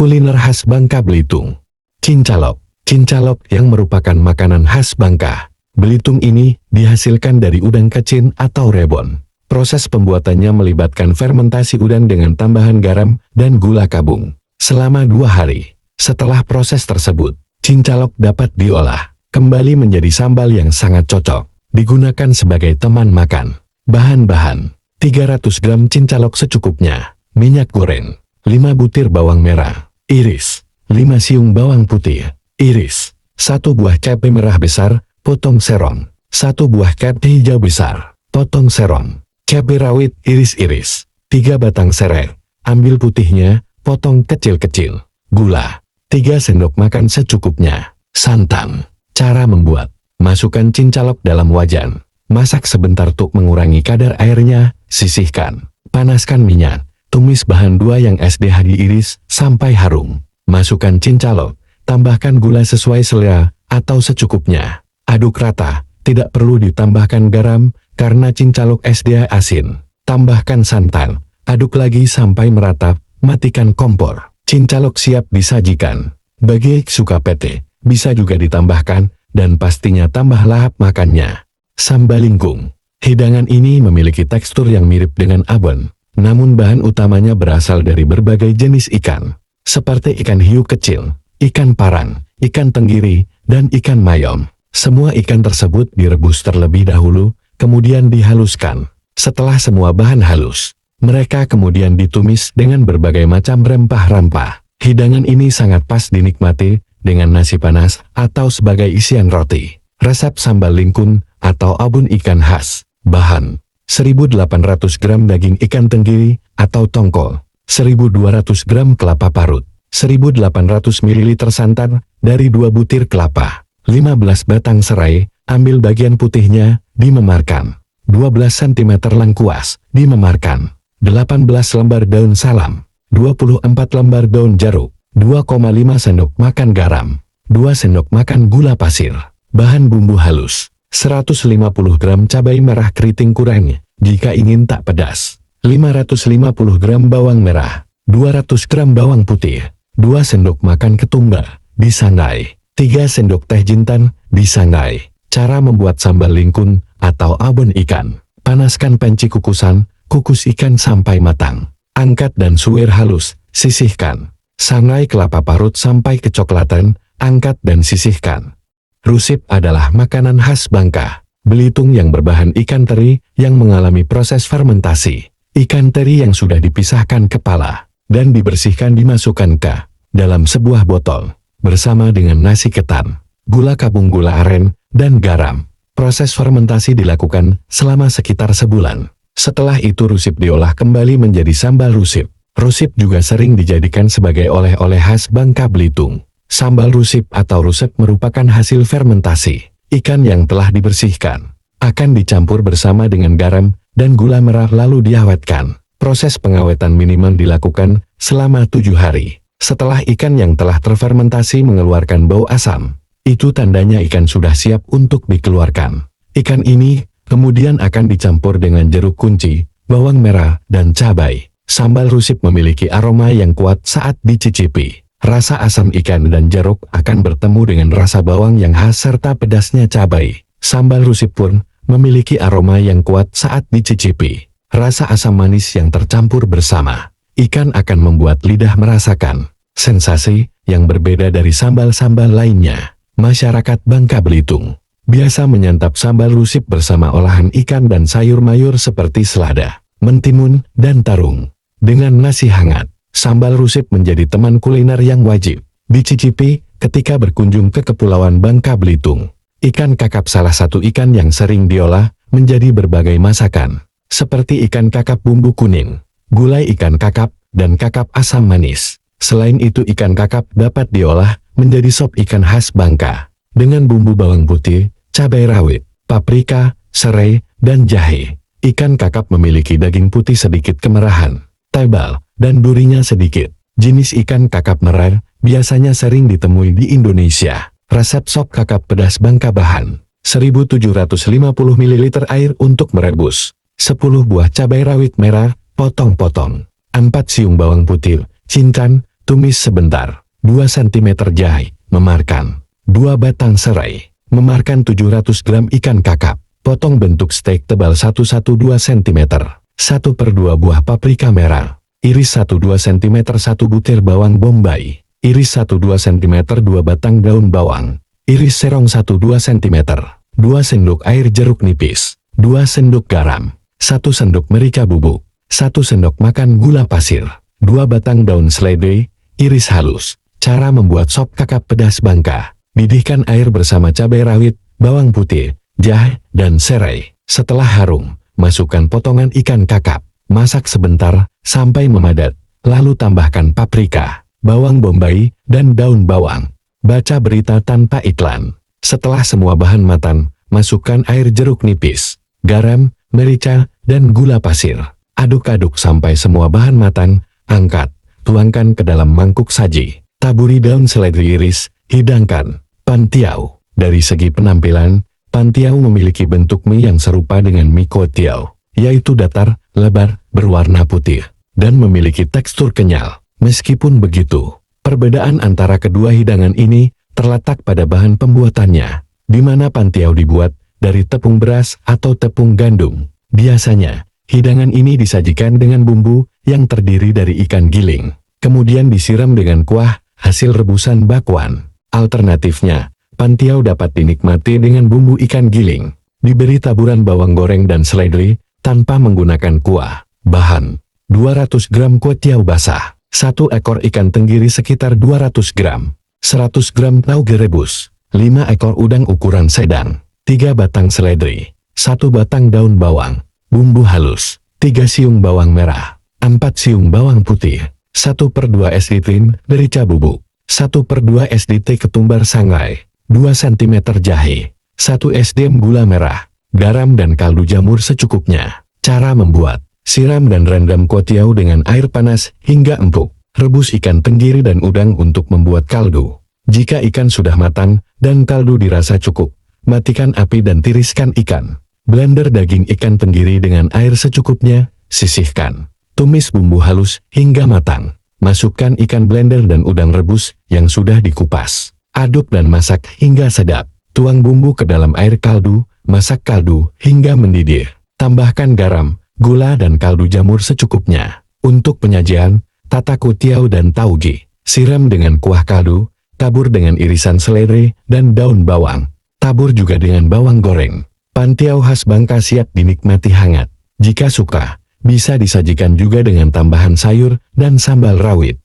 kuliner khas Bangka Belitung. Cincalok. Cincalok yang merupakan makanan khas Bangka Belitung ini dihasilkan dari udang kecin atau rebon. Proses pembuatannya melibatkan fermentasi udang dengan tambahan garam dan gula kabung selama 2 hari. Setelah proses tersebut, cincalok dapat diolah kembali menjadi sambal yang sangat cocok digunakan sebagai teman makan. Bahan-bahan: 300 gram cincalok secukupnya, minyak goreng, 5 butir bawang merah, iris, 5 siung bawang putih, iris, 1 buah cabai merah besar, potong serong, 1 buah cabai hijau besar, potong serong, cabai rawit iris-iris, 3 batang serai, ambil putihnya, potong kecil-kecil, gula, 3 sendok makan secukupnya, santan. Cara membuat: masukkan cincalok dalam wajan, masak sebentar untuk mengurangi kadar airnya, sisihkan, panaskan minyak, tumis bahan 2 yang SDH diiris sampai harum, masukkan cincalok, tambahkan gula sesuai selera atau secukupnya, aduk rata, tidak perlu ditambahkan garam karena cincalok SDH asin, tambahkan santan, aduk lagi sampai merata, matikan kompor. Cincalok siap disajikan. Bagi suka pete, bisa juga ditambahkan, dan pastinya tambah lahap makannya. Sambal lingkung. Hidangan ini memiliki tekstur yang mirip dengan abon, namun bahan utamanya berasal dari berbagai jenis ikan, seperti ikan hiu kecil, ikan parang, ikan tenggiri, dan ikan mayom. Semua ikan tersebut direbus terlebih dahulu, kemudian dihaluskan. Setelah semua bahan halus, mereka kemudian ditumis dengan berbagai macam rempah-rempah. Hidangan ini sangat pas dinikmati dengan nasi panas atau sebagai isian roti. Resep sambal lingkung atau abon ikan khas. Bahan: 1.800 gram daging ikan tenggiri atau tongkol, 1.200 gram kelapa parut, 1.800 ml santan dari 2 butir kelapa, 15 batang serai, ambil bagian putihnya, dimemarkan. 12 cm lengkuas, dimemarkan. 18 lembar daun salam, 24 lembar daun jeruk, 2,5 sendok makan garam, 2 sendok makan gula pasir. Bahan bumbu halus: 150 gram cabai merah keriting kurang jika ingin tak pedas, 550 gram bawang merah, 200 gram bawang putih, 2 sendok makan ketumbar, disangrai, 3 sendok teh jintan, disangrai. Cara membuat sambal lingkung atau abon ikan: panaskan panci kukusan, kukus ikan sampai matang, angkat dan suwir halus, sisihkan. Sangrai kelapa parut sampai kecoklatan, angkat dan sisihkan. Rusip adalah makanan khas Bangka Belitung yang berbahan ikan teri yang mengalami proses fermentasi. Ikan teri yang sudah dipisahkan kepala dan dibersihkan dimasukkan ke dalam sebuah botol bersama dengan nasi ketan, gula kabung, gula aren, dan garam. Proses fermentasi dilakukan selama sekitar sebulan. Setelah itu rusip diolah kembali menjadi sambal rusip. Rusip juga sering dijadikan sebagai oleh-oleh khas Bangka Belitung. Sambal rusip atau rusep merupakan hasil fermentasi ikan yang telah dibersihkan. Akan dicampur bersama dengan garam dan gula merah lalu diawetkan. Proses pengawetan minimal dilakukan selama 7 hari. Setelah ikan yang telah terfermentasi mengeluarkan bau asam, itu tandanya ikan sudah siap untuk dikeluarkan. Ikan ini kemudian akan dicampur dengan jeruk kunci, bawang merah, dan cabai. Sambal rusip memiliki aroma yang kuat saat dicicipi. Rasa asam ikan dan jeruk akan bertemu dengan rasa bawang yang khas serta pedasnya cabai. Sambal rusip pun memiliki aroma yang kuat saat dicicipi. Rasa asam manis yang tercampur bersama ikan akan membuat lidah merasakan sensasi yang berbeda dari sambal-sambal lainnya. Masyarakat Bangka Belitung biasa menyantap sambal rusip bersama olahan ikan dan sayur mayur seperti selada, mentimun, dan tarung. Dengan nasi hangat, sambal rusip menjadi teman kuliner yang wajib dicicipi ketika berkunjung ke Kepulauan Bangka Belitung. Ikan kakap salah satu ikan yang sering diolah menjadi berbagai masakan, seperti ikan kakap bumbu kuning, gulai ikan kakap, dan kakap asam manis. Selain itu ikan kakap dapat diolah menjadi sop ikan khas Bangka, dengan bumbu bawang putih, cabai rawit, paprika, serai, dan jahe. Ikan kakap memiliki daging putih sedikit kemerahan, tebal, dan durinya sedikit. Jenis ikan kakap merah biasanya sering ditemui di Indonesia. Resep sop kakap pedas Bangka: bahan 1.750 ml air untuk merebus, 10 buah cabai rawit merah, potong-potong, 4 siung bawang putih, jintan, tumis sebentar. 2 cm jahe, memarkan. 2 batang serai, memarkan 700 gram ikan kakap. Potong bentuk steak tebal 1-2 cm. 1/2 buah paprika merah. Iris 1-2 cm 1 butir bawang bombay. Iris 1-2 cm 2 batang daun bawang. Iris serong 1-2 cm. 2 sendok air jeruk nipis. 2 sendok garam. 1 sendok merica bubuk. 1 sendok makan gula pasir. 2 batang daun seledri, iris halus. Cara membuat sop kakap pedas Bangka. Didihkan air bersama cabai rawit, bawang putih, jahe, dan serai. Setelah harum, masukkan potongan ikan kakap. Masak sebentar, sampai memadat. Lalu tambahkan paprika, bawang bombay, dan daun bawang. Baca berita tanpa iklan. Setelah semua bahan matang, masukkan air jeruk nipis, garam, merica, dan gula pasir. Aduk-aduk sampai semua bahan matang, angkat, tuangkan ke dalam mangkuk saji. Taburi daun seledri iris, hidangkan. Pantiau. Dari segi penampilan, pantiau memiliki bentuk mie yang serupa dengan mie kuotiao, yaitu datar, lebar, berwarna putih, dan memiliki tekstur kenyal. Meskipun begitu, perbedaan antara kedua hidangan ini terletak pada bahan pembuatannya, di mana pantiau dibuat dari tepung beras atau tepung gandum. Biasanya, hidangan ini disajikan dengan bumbu yang terdiri dari ikan giling, kemudian disiram dengan kuah hasil rebusan bakwan. Alternatifnya, pantiau dapat dinikmati dengan bumbu ikan giling, diberi taburan bawang goreng dan seledri, tanpa menggunakan kuah. Bahan: 200 gram kuotiao basah, 1 ekor ikan tenggiri sekitar 200 gram, 100 gram tauge rebus, 5 ekor udang ukuran sedang, 3 batang seledri, 1 batang daun bawang, bumbu halus, 3 siung bawang merah, 4 siung bawang putih, 1/2 SDT merica bubuk, 1/2 SDT ketumbar sangrai, 2 cm jahe, 1 SDM gula merah, garam dan kaldu jamur secukupnya. Cara membuat: siram dan rendam kuotiao dengan air panas hingga empuk. Rebus ikan tenggiri dan udang untuk membuat kaldu. Jika ikan sudah matang dan kaldu dirasa cukup, matikan api dan tiriskan ikan. Blender daging ikan tenggiri dengan air secukupnya, sisihkan. Tumis bumbu halus hingga matang. Masukkan ikan blender dan udang rebus yang sudah dikupas. Aduk dan masak hingga sedap. Tuang bumbu ke dalam air kaldu, masak kaldu hingga mendidih. Tambahkan garam, gula dan kaldu jamur secukupnya. Untuk penyajian, tata kuotiao dan tauge. Siram dengan kuah kaldu, tabur dengan irisan seledri dan daun bawang. Tabur juga dengan bawang goreng. Pantiau khas Bangka siap dinikmati hangat. Jika suka, bisa disajikan juga dengan tambahan sayur dan sambal rawit.